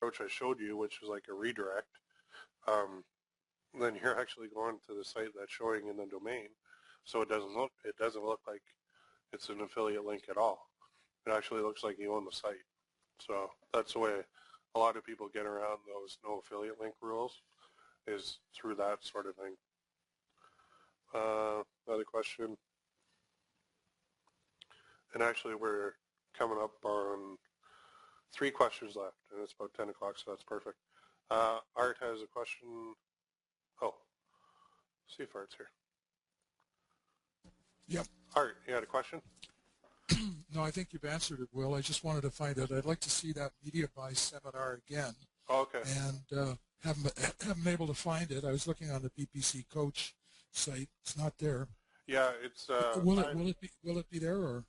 approach I showed you, which is like a redirect, then you're actually going to the site that's showing in the domain. So it doesn't look like it's an affiliate link at all. It actually looks like you own the site. So that's the way a lot of people get around those no affiliate link rules, is through that sort of thing. Another question. And actually we're coming up on 3 questions left, and it's about 10 o'clock, so that's perfect. Art has a question. Oh, see if Art's here. Yep. Art, you had a question? No, I think you've answered it, Will. I just wanted to find out. I'd like to see that media buy seminar again. Oh, okay. And haven't been able to find it. I was looking on the PPC Coach site. It's not there. Yeah, it's. Will it be there, or?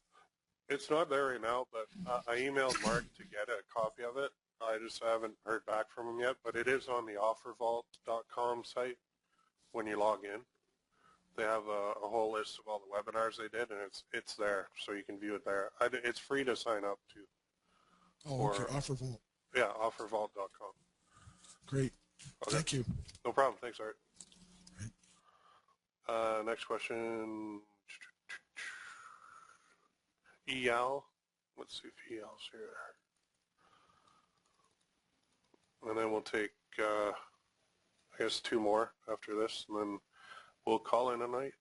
It's not there right now, but I emailed Mark to get a copy of it. I just haven't heard back from him yet, but it is on the offervault.com site when you log in. They have a whole list of all the webinars they did, and it's there, so you can view it there. It's free to sign up to. Oh, okay, Offervault. Yeah, offervault.com. Great. Okay. Thank you. No problem. Thanks, Art. Right. Next question. EL. Let's see if EL's here. And then we'll take, I guess, 2 more after this, and then we'll call in a night.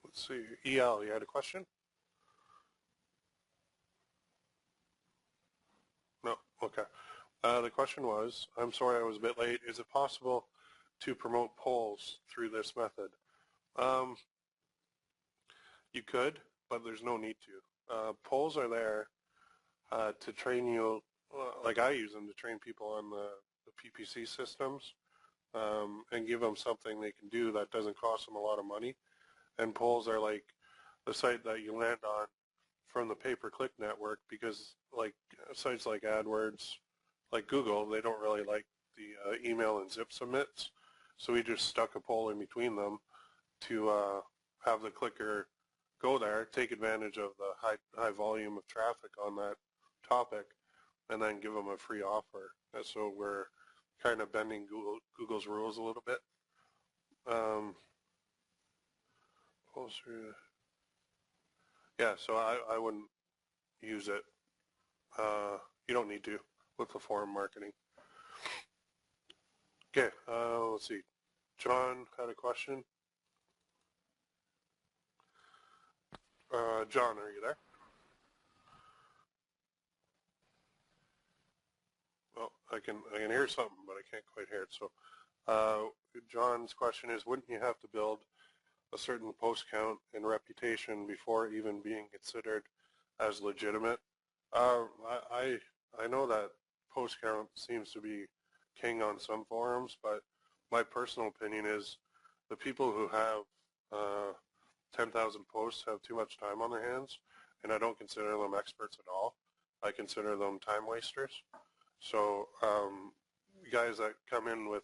Let's see. EL, you had a question? No? Okay. The question was, I'm sorry I was a bit late. Is it possible to promote polls through this method? You could, but there's no need to. Polls are there to train you, like I use them to train people on the PPC systems and give them something they can do that doesn't cost them a lot of money. And polls are like the site that you land on from the pay-per-click network, because like sites like AdWords, like Google, they don't really like the email and zip submits. So we just stuck a poll in between them to have the clicker go there, take advantage of the high volume of traffic on that topic, and then give them a free offer. And so we're kind of bending Google's rules a little bit. Yeah, so I wouldn't use it. You don't need to with the forum marketing. Okay, let's see. John had a question. John, are you there? Well, I can hear something, but I can't quite hear it. So John's question is, wouldn't you have to build a certain post count and reputation before even being considered as legitimate? I know that post count seems to be king on some forums, but my personal opinion is the people who have 10,000 posts have too much time on their hands, and I don't consider them experts at all. I consider them time wasters. So guys that come in with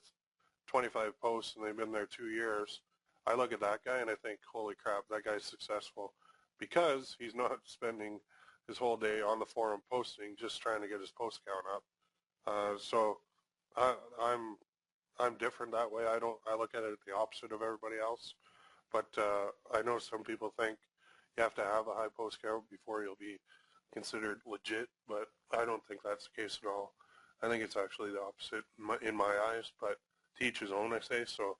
25 posts and they've been there 2 years, I look at that guy and I think, holy crap, that guy's successful, because he's not spending his whole day on the forum posting, just trying to get his post count up. So I'm different that way. I look at it the opposite of everybody else. But I know some people think you have to have a high post count before you'll be considered legit, but I don't think that's the case at all. I think it's actually the opposite in my eyes, but to each his own, I say. So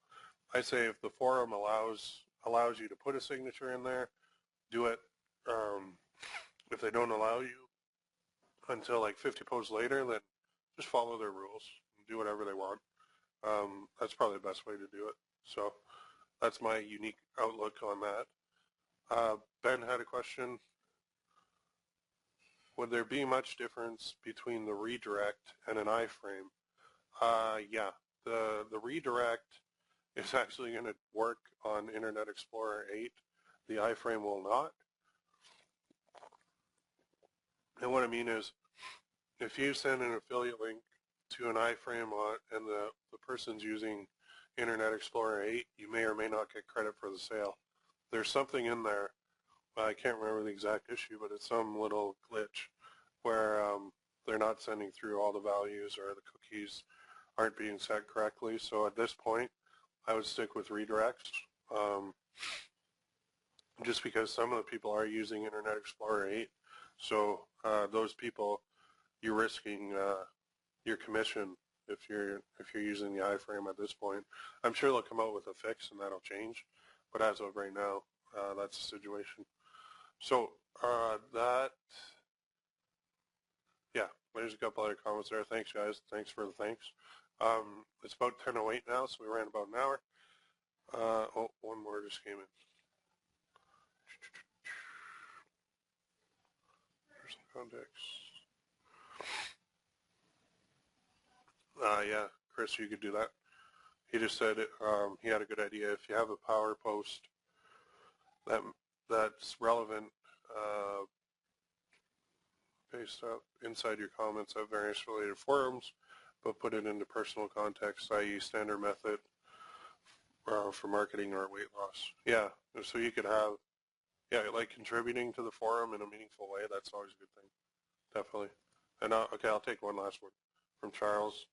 I say if the forum allows you to put a signature in there, do it. If they don't allow you until like 50 posts later, then just follow their rules and do whatever they want. That's probably the best way to do it. So that's my unique outlook on that. Ben had a question. Would there be much difference between the redirect and an iframe? Yeah, the redirect is actually going to work on Internet Explorer 8. The iframe will not. And what I mean is, if you send an affiliate link to an iframe and the person's using Internet Explorer 8, you may or may not get credit for the sale. There's something in there, I can't remember the exact issue, but it's some little glitch where they're not sending through all the values or the cookies aren't being set correctly. So at this point, I would stick with redirects, just because some of the people are using Internet Explorer 8. So those people, you're risking your commission if you're using the iframe at this point. I'm sure they'll come out with a fix and that'll change, but as of right now, that's the situation. So yeah, there's a couple other comments there. Thanks, guys. Thanks for the thanks. It's about 10:08 now, so we ran about an hour. Oh, one more just came in. There's some context. Yeah, Chris, you could do that. He just said he had a good idea. If you have a power post that's relevant, paste up inside your comments at various related forums, but put it into personal context, i.e. standard method for marketing or weight loss. Yeah, so you could have, yeah, like contributing to the forum in a meaningful way. That's always a good thing, definitely. And okay, I'll take one last one from Charles.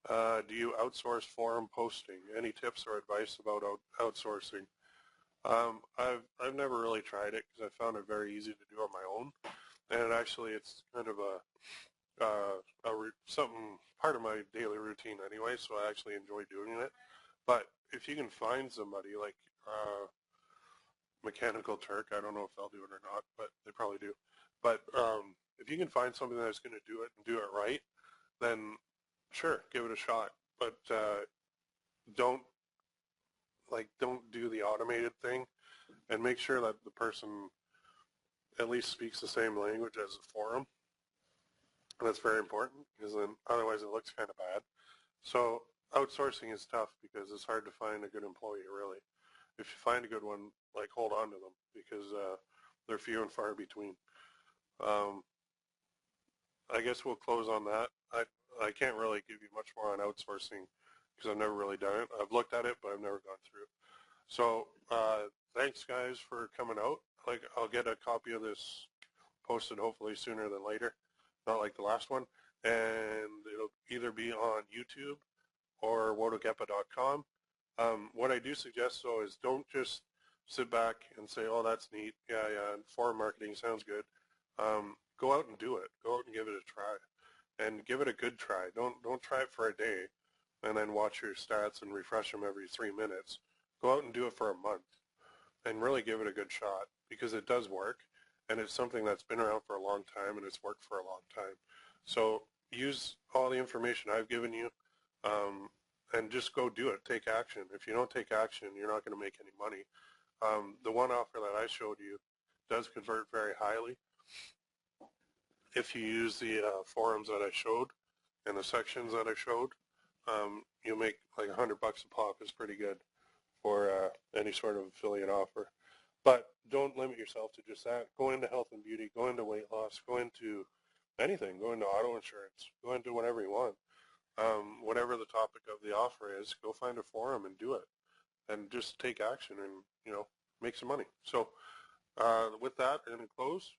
Do you outsource forum posting? Any tips or advice about outsourcing? I've never really tried it because I found it very easy to do on my own, and actually it's kind of something part of my daily routine anyway. So I actually enjoy doing it. But if you can find somebody like Mechanical Turk, I don't know if they'll do it or not, but they probably do. But if you can find something that's going to do it and do it right, then sure, give it a shot. But don't do the automated thing, and make sure that the person at least speaks the same language as the forum. That's very important, because then otherwise it looks kind of bad. So outsourcing is tough because it's hard to find a good employee, really. If you find a good one, like, hold on to them, because they're few and far between. I guess we'll close on that. I can't really give you much more on outsourcing because I've never really done it. I've looked at it, but I've never gone through. So thanks, guys, for coming out. Like, I'll get a copy of this posted hopefully sooner than later, not like the last one. And it'll either be on YouTube or wotogepa.com. What I do suggest, though, is don't just sit back and say, oh, that's neat. Yeah, forum marketing sounds good. Go out and do it. Go out and give it a try. And give it a good try. Don't try it for a day and then watch your stats and refresh them every 3 minutes. Go out and do it for a month and really give it a good shot, because it does work, and it's something that's been around for a long time, and it's worked for a long time. So use all the information I've given you, and just go do it. Take action. If you don't take action, you're not going to make any money. The one offer that I showed you does convert very highly. If you use the forums that I showed and the sections that I showed, you'll make like $100 a pop. Is pretty good for any sort of affiliate offer. But don't limit yourself to just that. Go into health and beauty, go into weight loss, go into anything, go into auto insurance, go into whatever you want. Whatever the topic of the offer is, go find a forum and do it. And just take action and, make some money. So with that, and in close,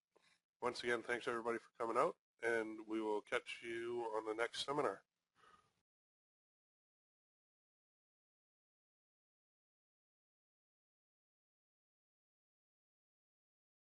once again, thanks everybody for coming out, and we will catch you on the next seminar.